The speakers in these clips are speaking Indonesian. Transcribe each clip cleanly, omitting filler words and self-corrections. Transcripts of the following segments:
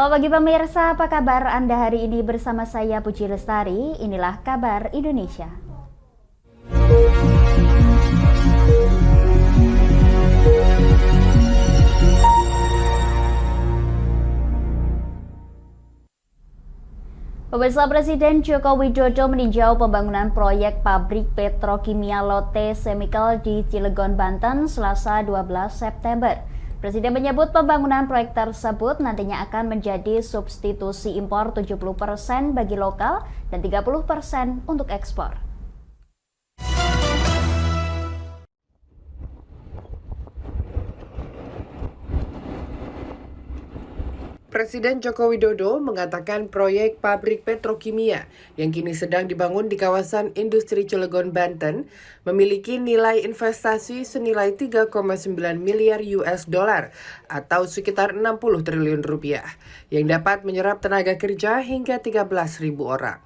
Selamat pagi pemirsa, apa kabar Anda hari ini? Bersama saya Puji Lestari, inilah kabar Indonesia. Pemirsa, Presiden Joko Widodo meninjau pembangunan proyek pabrik petrokimia Lotte Chemical di Cilegon, Banten, Selasa 12 September. Presiden menyebut pembangunan proyek tersebut nantinya akan menjadi substitusi impor 70% bagi lokal dan 30% untuk ekspor. Presiden Joko Widodo mengatakan proyek pabrik petrokimia yang kini sedang dibangun di kawasan industri Cilegon, Banten memiliki nilai investasi senilai 3,9 miliar US dollar atau sekitar 60 triliun rupiah yang dapat menyerap tenaga kerja hingga 13.000 orang.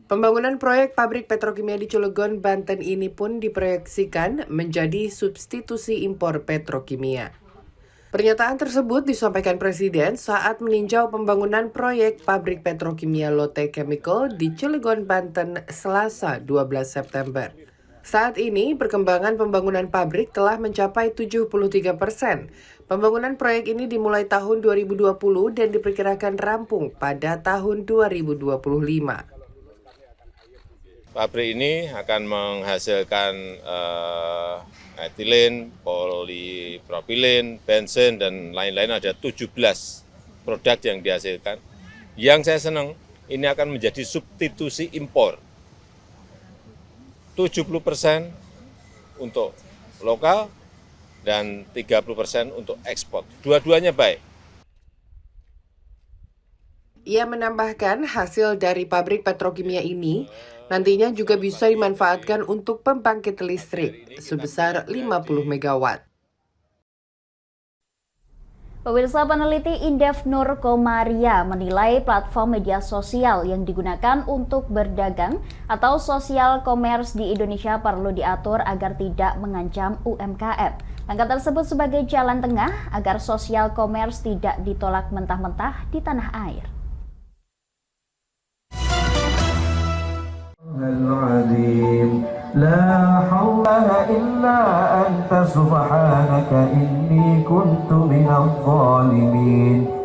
Pembangunan proyek pabrik petrokimia di Cilegon, Banten ini pun diproyeksikan menjadi substitusi impor petrokimia. Pernyataan tersebut disampaikan Presiden saat meninjau pembangunan proyek pabrik petrokimia Lotte Chemical di Cilegon, Banten, Selasa 12 September. Saat ini, perkembangan pembangunan pabrik telah mencapai 73%. Pembangunan proyek ini dimulai tahun 2020 dan diperkirakan rampung pada tahun 2025. Pabrik ini akan menghasilkan etilen, polipropilen, bensin, dan lain-lain. Ada 17 produk yang dihasilkan. Yang saya senang, ini akan menjadi substitusi impor. 70% untuk lokal dan 30% untuk ekspor. Dua-duanya baik. Ia menambahkan hasil dari pabrik petrokimia ini nantinya juga bisa dimanfaatkan untuk pembangkit listrik sebesar 50 megawatt. Pemirsa, peneliti Indef Nur Komaria menilai platform media sosial yang digunakan untuk berdagang atau sosial commerce di Indonesia perlu diatur agar tidak mengancam UMKM. Langkah tersebut sebagai jalan tengah agar sosial commerce tidak ditolak mentah-mentah di tanah air. العظيم لا حول إلا أنت سبحانك إني كنت من الظالمين.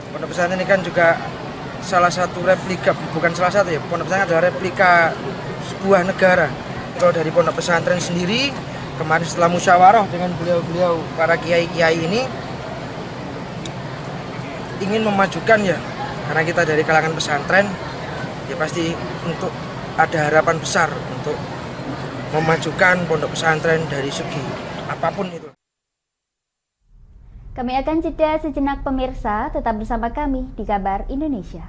Pondok pesantren ini kan juga salah satu replika, bukan salah satu ya, pondok pesantren adalah replika sebuah negara. Kalau dari pondok pesantren sendiri, kemarin setelah musyawarah dengan beliau-beliau para kiai-kiai ini ingin memajukan ya, karena kita dari kalangan pesantren ya pasti untuk ada harapan besar untuk memajukan pondok pesantren dari segi apapun itu. Kami akan jeda sejenak pemirsa, tetap bersama kami di Kabar Indonesia.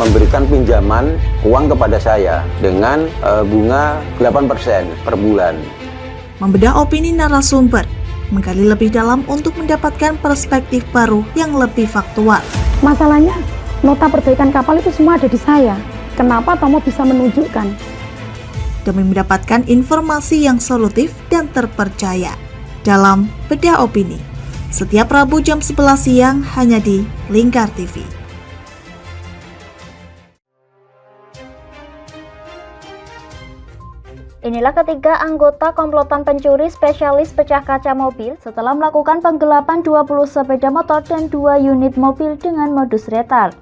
Memberikan pinjaman uang kepada saya dengan bunga 8% per bulan. Membedah opini narasumber, menggali lebih dalam untuk mendapatkan perspektif baru yang lebih faktual. Masalahnya, nota perbaikan kapal itu semua ada di saya. Kenapa Tomo bisa menunjukkan? Demi mendapatkan informasi yang solutif dan terpercaya. Dalam Bedah Opini, setiap Rabu jam 11 siang hanya di Lingkar TV. Inilah ketiga anggota komplotan pencuri spesialis pecah kaca mobil setelah melakukan penggelapan 20 sepeda motor dan 2 unit mobil dengan modus retard.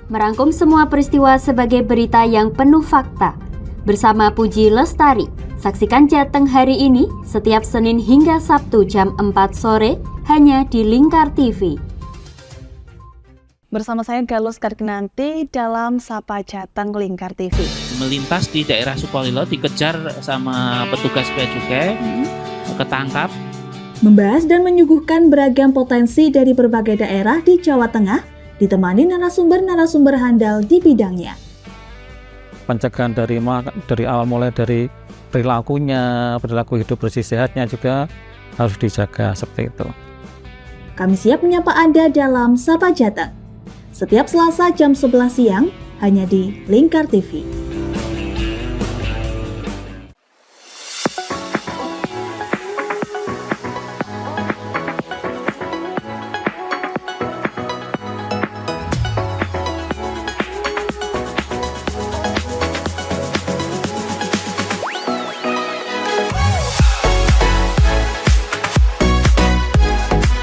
Merangkum semua peristiwa sebagai berita yang penuh fakta. Bersama Puji Lestari, saksikan Jateng hari ini setiap Senin hingga Sabtu jam 4 sore hanya di Lingkar TV. Bersama saya Galus Karkinanti dalam Sapa Jateng Lingkar TV. Melintas di daerah Sukolilo dikejar sama petugas bea cukai, ketangkap. Membahas dan menyuguhkan beragam potensi dari berbagai daerah di Jawa Tengah, ditemani narasumber-narasumber handal di bidangnya. Pencegahan dari awal mulai dari perilaku hidup bersih sehatnya juga harus dijaga seperti itu. Kami siap menyapa Anda dalam Sapa Jateng. Setiap Selasa jam 11 siang, hanya di Lingkar TV.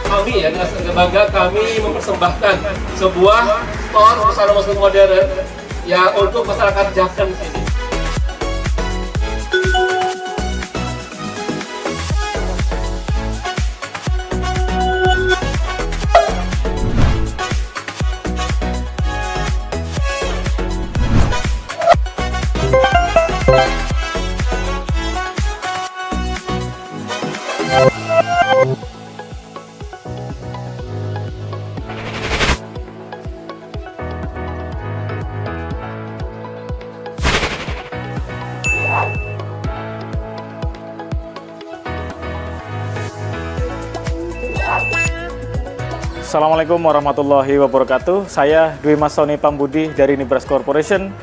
Kami ya, dengan bangga kami mempersembahkan sebuah store busana muslim modern ya untuk masyarakat Jateng di sini. Assalamualaikum warahmatullahi wabarakatuh. Saya Dwi Mas Sony Pambudi dari Nibras Corporation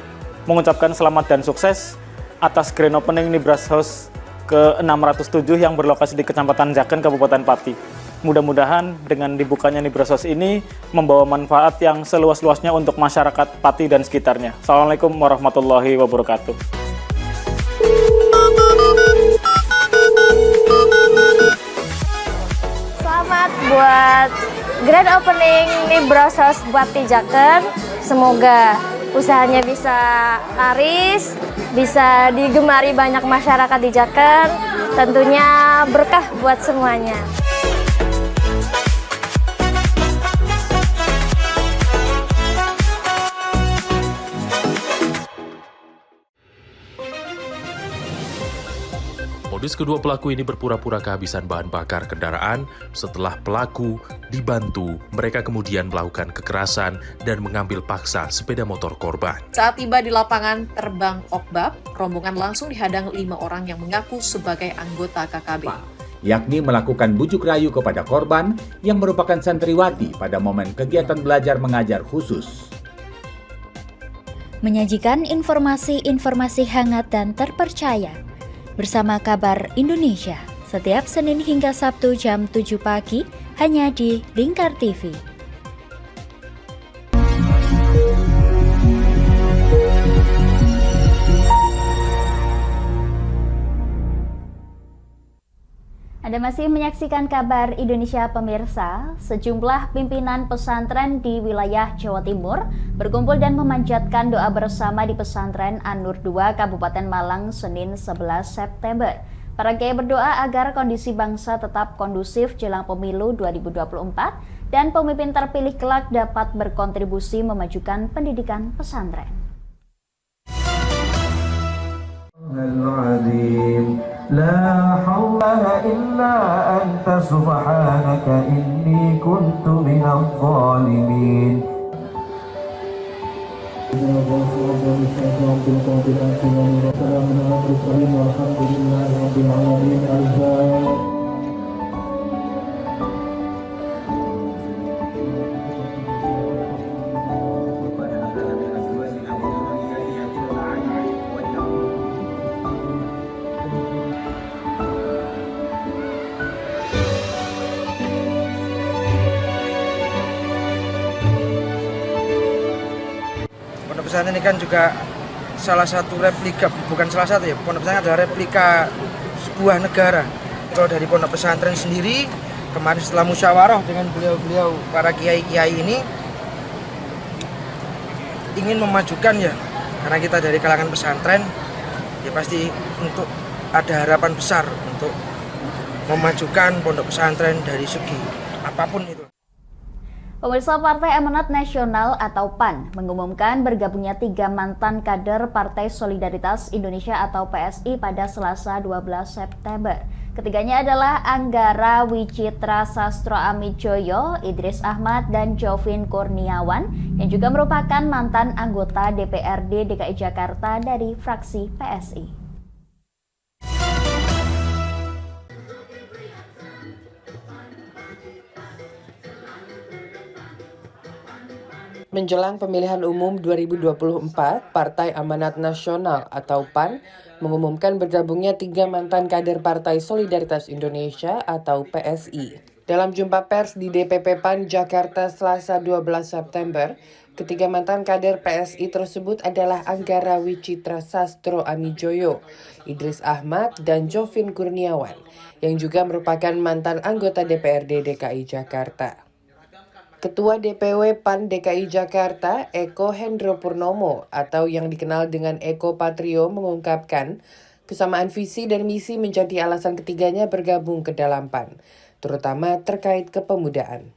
mengucapkan selamat dan sukses atas grand opening Nibras House ke-607 yang berlokasi di Kecamatan Jaken, Kabupaten Pati. Mudah-mudahan dengan dibukanya Nibras House ini membawa manfaat yang seluas-luasnya untuk masyarakat Pati dan sekitarnya. Assalamualaikum warahmatullahi wabarakatuh. Selamat buat grand opening Nibras House buat di Jaken. Semoga usahanya bisa laris, bisa digemari banyak masyarakat di Jaken. Tentunya berkah buat semuanya. Modus kedua pelaku ini berpura-pura kehabisan bahan bakar kendaraan. Setelah pelaku dibantu, mereka kemudian melakukan kekerasan dan mengambil paksa sepeda motor korban. Saat tiba di lapangan terbang Okbab, rombongan langsung dihadang 5 orang yang mengaku sebagai anggota KKB. Yakni melakukan bujuk rayu kepada korban yang merupakan santriwati pada momen kegiatan belajar mengajar khusus. Menyajikan informasi-informasi hangat dan terpercaya bersama Kabar Indonesia setiap Senin hingga Sabtu jam 7 pagi hanya di Lingkar TV. Anda masih menyaksikan Kabar Indonesia pemirsa. Sejumlah pimpinan pesantren di wilayah Jawa Timur berkumpul dan memanjatkan doa bersama di pesantren An-Nur 2 Kabupaten Malang Senin 11 September. Para kiai berdoa agar kondisi bangsa tetap kondusif jelang pemilu 2024 dan pemimpin terpilih kelak dapat berkontribusi memajukan pendidikan pesantren. لا حول إلا أنت سبحانك إني كنت من الظالمين. Pondok pesantren ini kan juga salah satu replika, bukan salah satu ya, pondok pesantren adalah replika sebuah negara. Kalau dari pondok pesantren sendiri, kemarin setelah musyawarah dengan beliau-beliau para kiai-kiai ini ingin memajukan ya, karena kita dari kalangan pesantren ya pasti untuk ada harapan besar untuk memajukan pondok pesantren dari segi apapun itu. Pemirsa, Partai Amanat Nasional atau PAN mengumumkan bergabungnya 3 mantan kader Partai Solidaritas Indonesia atau PSI pada Selasa 12 September. Ketiganya adalah Anggara Wicitra Sastro Amijoyo, Idris Ahmad, dan Jovin Kurniawan yang juga merupakan mantan anggota DPRD DKI Jakarta dari fraksi PSI. Menjelang pemilihan umum 2024, Partai Amanat Nasional atau PAN mengumumkan bergabungnya 3 mantan kader Partai Solidaritas Indonesia atau PSI. Dalam jumpa pers di DPP PAN Jakarta Selasa 12 September, ketiga mantan kader PSI tersebut adalah Anggara Wicitra Sastro Amijoyo, Idris Ahmad, dan Jovin Kurniawan, yang juga merupakan mantan anggota DPRD DKI Jakarta. Ketua DPW PAN DKI Jakarta, Eko Hendro Purnomo atau yang dikenal dengan Eko Patrio mengungkapkan kesamaan visi dan misi menjadi alasan ketiganya bergabung ke dalam PAN, terutama terkait kepemudaan.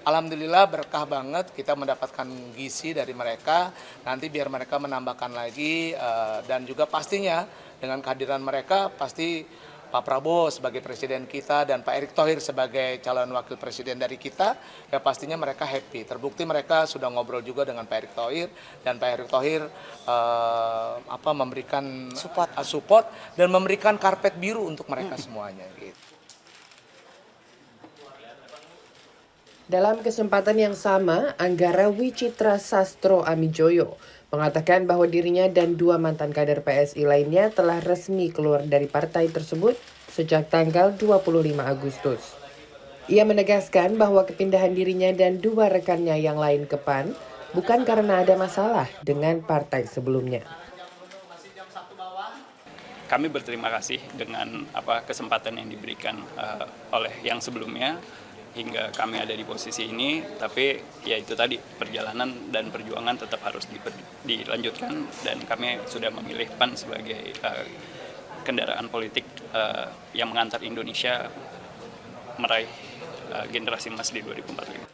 Alhamdulillah berkah banget kita mendapatkan gizi dari mereka, nanti biar mereka menambahkan lagi dan juga pastinya dengan kehadiran mereka pasti Pak Prabowo sebagai presiden kita dan Pak Erick Thohir sebagai calon wakil presiden dari kita, ya pastinya mereka happy. Terbukti mereka sudah ngobrol juga dengan Pak Erick Thohir dan Pak Erick Thohir memberikan support dan memberikan karpet biru untuk mereka semuanya. Gitu. Dalam kesempatan yang sama, Anggara Wicitra Sastro Amijoyo mengatakan bahwa dirinya dan 2 mantan kader PSI lainnya telah resmi keluar dari partai tersebut sejak tanggal 25 Agustus. Ia menegaskan bahwa kepindahan dirinya dan 2 rekannya yang lain ke PAN bukan karena ada masalah dengan partai sebelumnya. Kami berterima kasih dengan kesempatan yang diberikan oleh yang sebelumnya, hingga kami ada di posisi ini, tapi ya itu tadi, perjalanan dan perjuangan tetap harus dilanjutkan dan kami sudah memilih PAN sebagai kendaraan politik yang mengantar Indonesia meraih generasi emas di 2045.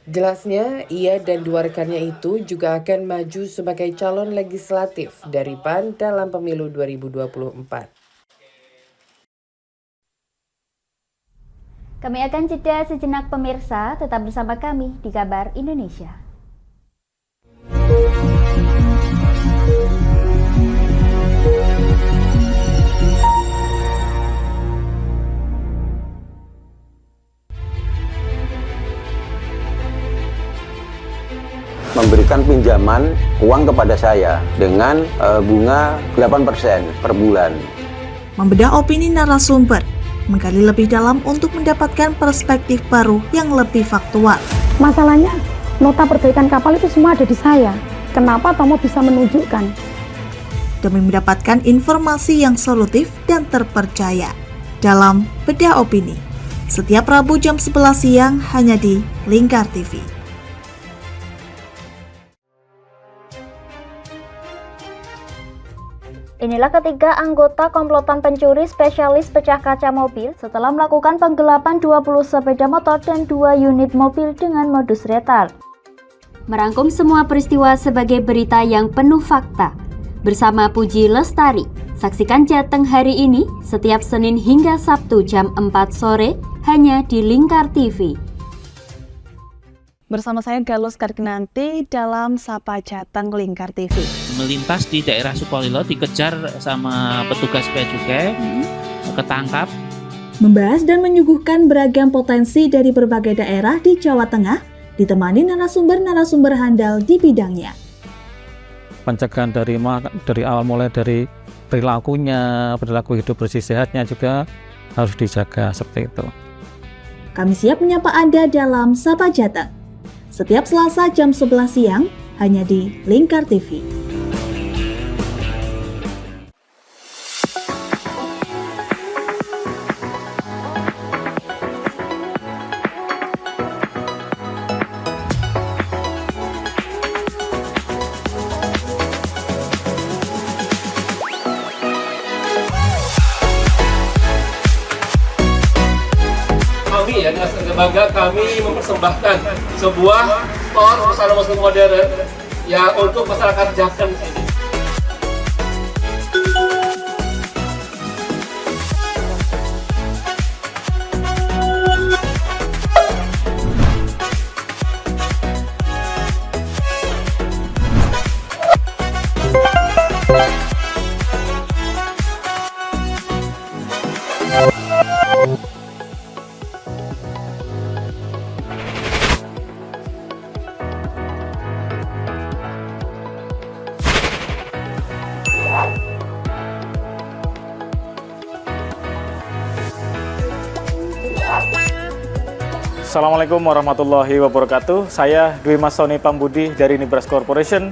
Jelasnya, ia dan 2 rekannya itu juga akan maju sebagai calon legislatif dari PAN dalam pemilu 2024. Kami akan jeda sejenak pemirsa, tetap bersama kami di Kabar Indonesia. Memberikan pinjaman uang kepada saya dengan bunga 8% per bulan. Membedah opini narasumber, menggali lebih dalam untuk mendapatkan perspektif baru yang lebih faktual. Masalahnya, nota perbaikan kapal itu semua ada di saya. Kenapa Tomo bisa menunjukkan? Demi mendapatkan informasi yang solutif dan terpercaya. Dalam Bedah Opini, setiap Rabu jam 11 siang hanya di Lingkar TV. Inilah ketiga anggota komplotan pencuri spesialis pecah kaca mobil setelah melakukan penggelapan 20 sepeda motor dan 2 unit mobil dengan modus retard. Merangkum semua peristiwa sebagai berita yang penuh fakta. Bersama Puji Lestari, saksikan Jateng hari ini setiap Senin hingga Sabtu jam 4 sore hanya di Lingkar TV. Bersama saya Galus Karginanti dalam Sapa Jateng Lingkar TV. Melintas di daerah Sukolilo dikejar sama petugas bea cukai, ketangkap. Membahas dan menyuguhkan beragam potensi dari berbagai daerah di Jawa Tengah, ditemani narasumber-narasumber handal di bidangnya. Pencegahan dari awal mulai dari perilaku hidup bersih sehatnya juga harus dijaga seperti itu. Kami siap menyapa Anda dalam Sapa Jateng. Setiap Selasa jam 11 siang hanya di Lingkar TV. bangga kami mempersembahkan sebuah store busana muslim modern ya untuk masyarakat Jaken ini. Assalamualaikum warahmatullahi wabarakatuh. Saya Dwi Mas Sony Pambudi dari Nibras Corporation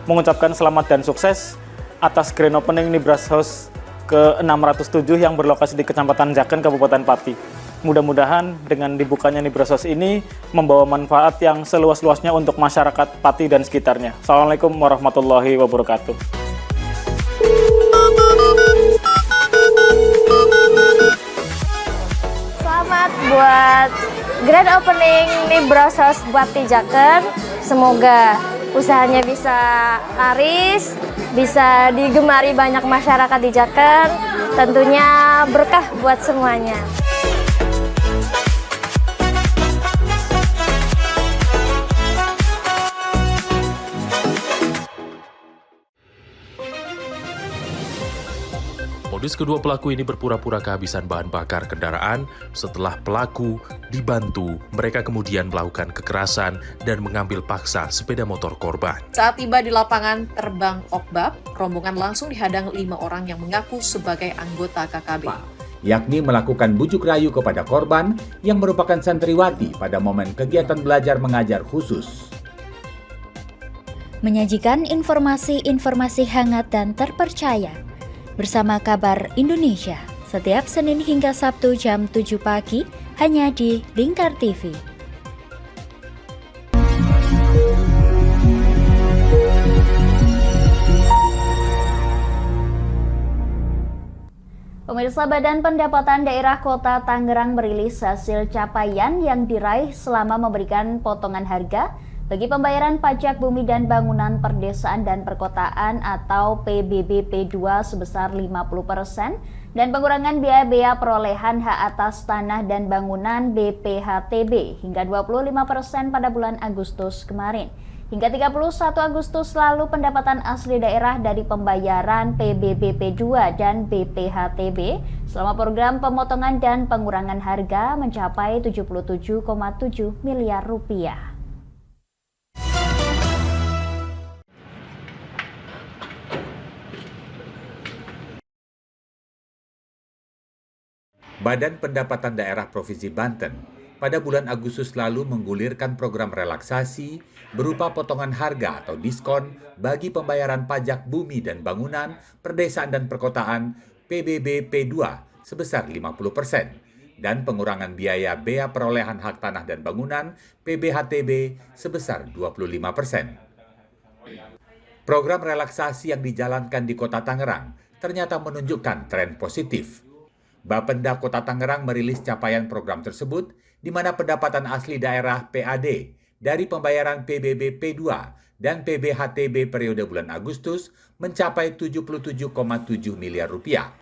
mengucapkan selamat dan sukses atas grand opening Nibras House ke-607 yang berlokasi di Kecamatan Jaken, Kabupaten Pati. Mudah-mudahan dengan dibukanya Nibras House ini membawa manfaat yang seluas-luasnya untuk masyarakat Pati dan sekitarnya. Assalamualaikum warahmatullahi wabarakatuh. Selamat buat grand opening Nibras House buat di Jaken. Semoga usahanya bisa laris, bisa digemari banyak masyarakat di Jaken. Tentunya berkah buat semuanya. Modus kedua pelaku ini berpura-pura kehabisan bahan bakar kendaraan. Setelah pelaku dibantu, mereka kemudian melakukan kekerasan dan mengambil paksa sepeda motor korban. Saat tiba di lapangan terbang Okbab, rombongan langsung dihadang 5 orang yang mengaku sebagai anggota KKB. Yakni melakukan bujuk rayu kepada korban yang merupakan santriwati pada momen kegiatan belajar mengajar khusus. Menyajikan informasi-informasi hangat dan terpercaya bersama Kabar Indonesia setiap Senin hingga Sabtu jam 7 pagi hanya di Lingkar TV. Pemirsa, Badan Pendapatan Daerah Kota Tangerang merilis hasil capaian yang diraih selama memberikan potongan harga bagi pembayaran pajak bumi dan bangunan perdesaan dan perkotaan atau PBBP 2 sebesar 50% dan pengurangan biaya perolehan hak atas tanah dan bangunan BPHTB hingga 25% pada bulan Agustus kemarin. Hingga 31 Agustus lalu pendapatan asli daerah dari pembayaran PBBP 2 dan BPHTB selama program pemotongan dan pengurangan harga mencapai 77,7 miliar rupiah. Badan Pendapatan Daerah Provinsi Banten pada bulan Agustus lalu menggulirkan program relaksasi berupa potongan harga atau diskon bagi pembayaran pajak bumi dan bangunan, perdesaan dan perkotaan PBBP 2 sebesar 50% dan pengurangan biaya bea perolehan hak tanah dan bangunan PBHTB sebesar 25%. Program relaksasi yang dijalankan di Kota Tangerang ternyata menunjukkan tren positif. Bapenda Kota Tangerang merilis capaian program tersebut, di mana pendapatan asli daerah PAD dari pembayaran PBBP 2 dan PBHTB periode bulan Agustus mencapai 77,7 miliar rupiah.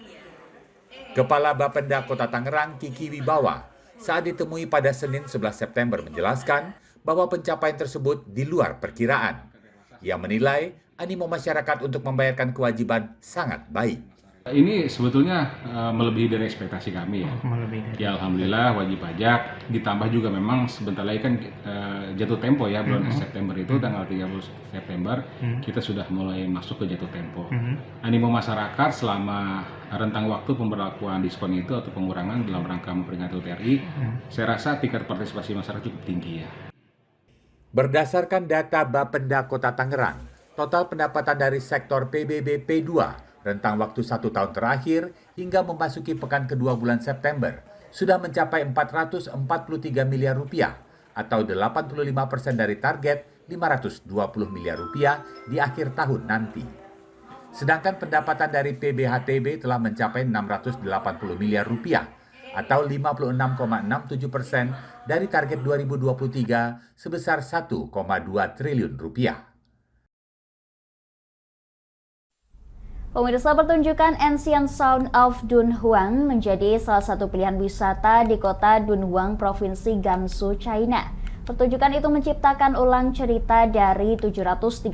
Kepala Bapenda Kota Tangerang, Kiki Wibawa, saat ditemui pada Senin 11 September menjelaskan bahwa pencapaian tersebut di luar perkiraan. Ia menilai animo masyarakat untuk membayarkan kewajiban sangat baik. Ini sebetulnya melebihi dari ekspektasi kami ya. Ya alhamdulillah wajib pajak, ditambah juga memang sebentar lagi kan jatuh tempo ya bulan September itu tanggal 30 September kita sudah mulai masuk ke jatuh tempo. Animo masyarakat selama rentang waktu pemberlakuan diskon itu atau pengurangan dalam rangka memperingati UTRI, saya rasa tingkat partisipasi masyarakat cukup tinggi ya. Berdasarkan data Bapenda Kota Tangerang, total pendapatan dari sektor PBBP 2 rentang waktu 1 tahun terakhir hingga memasuki pekan kedua bulan September sudah mencapai 443 miliar rupiah atau 85% dari target 520 miliar rupiah di akhir tahun nanti. Sedangkan pendapatan dari PBHTB telah mencapai 680 miliar rupiah atau 56,67% dari target 2023 sebesar 1,2 triliun rupiah. Pemirsa, pertunjukan Ancient Sound of Dunhuang menjadi salah satu pilihan wisata di kota Dunhuang, Provinsi Gansu, China. Pertunjukan itu menciptakan ulang cerita dari 735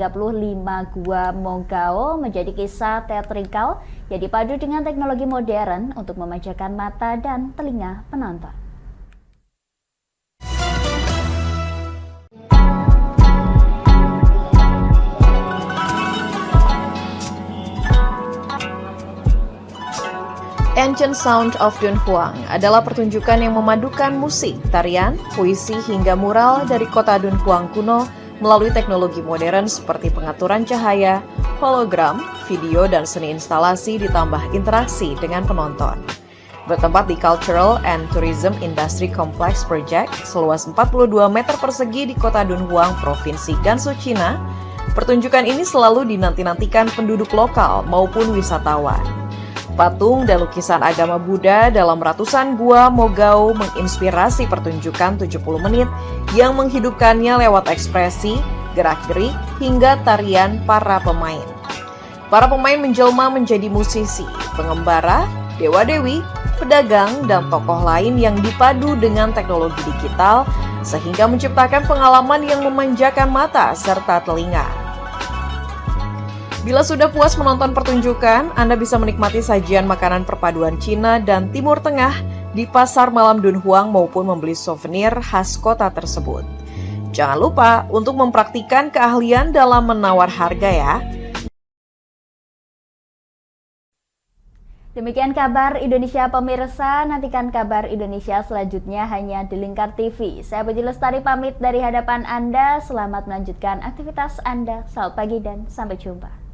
gua Mogao menjadi kisah teatrikal yang dipadu dengan teknologi modern untuk memanjakan mata dan telinga penonton. Ancient Sound of Dunhuang adalah pertunjukan yang memadukan musik, tarian, puisi hingga mural dari kota Dunhuang kuno melalui teknologi modern seperti pengaturan cahaya, hologram, video, dan seni instalasi ditambah interaksi dengan penonton. Bertempat di Cultural and Tourism Industry Complex Project seluas 42 meter persegi di kota Dunhuang, Provinsi Gansu, China, pertunjukan ini selalu dinanti-nantikan penduduk lokal maupun wisatawan. Patung dan lukisan agama Buddha dalam ratusan gua Mogao menginspirasi pertunjukan 70 menit yang menghidupkannya lewat ekspresi, gerak-gerik, hingga tarian para pemain. Para pemain menjelma menjadi musisi, pengembara, dewa-dewi, pedagang, dan tokoh lain yang dipadu dengan teknologi digital sehingga menciptakan pengalaman yang memanjakan mata serta telinga. Bila sudah puas menonton pertunjukan, Anda bisa menikmati sajian makanan perpaduan Cina dan Timur Tengah di pasar malam Dunhuang maupun membeli souvenir khas kota tersebut. Jangan lupa untuk mempraktikkan keahlian dalam menawar harga ya. Demikian kabar Indonesia pemirsa, nantikan kabar Indonesia selanjutnya hanya di Lingkar TV. Saya Puji Lestari pamit dari hadapan Anda, selamat melanjutkan aktivitas Anda, selamat pagi dan sampai jumpa.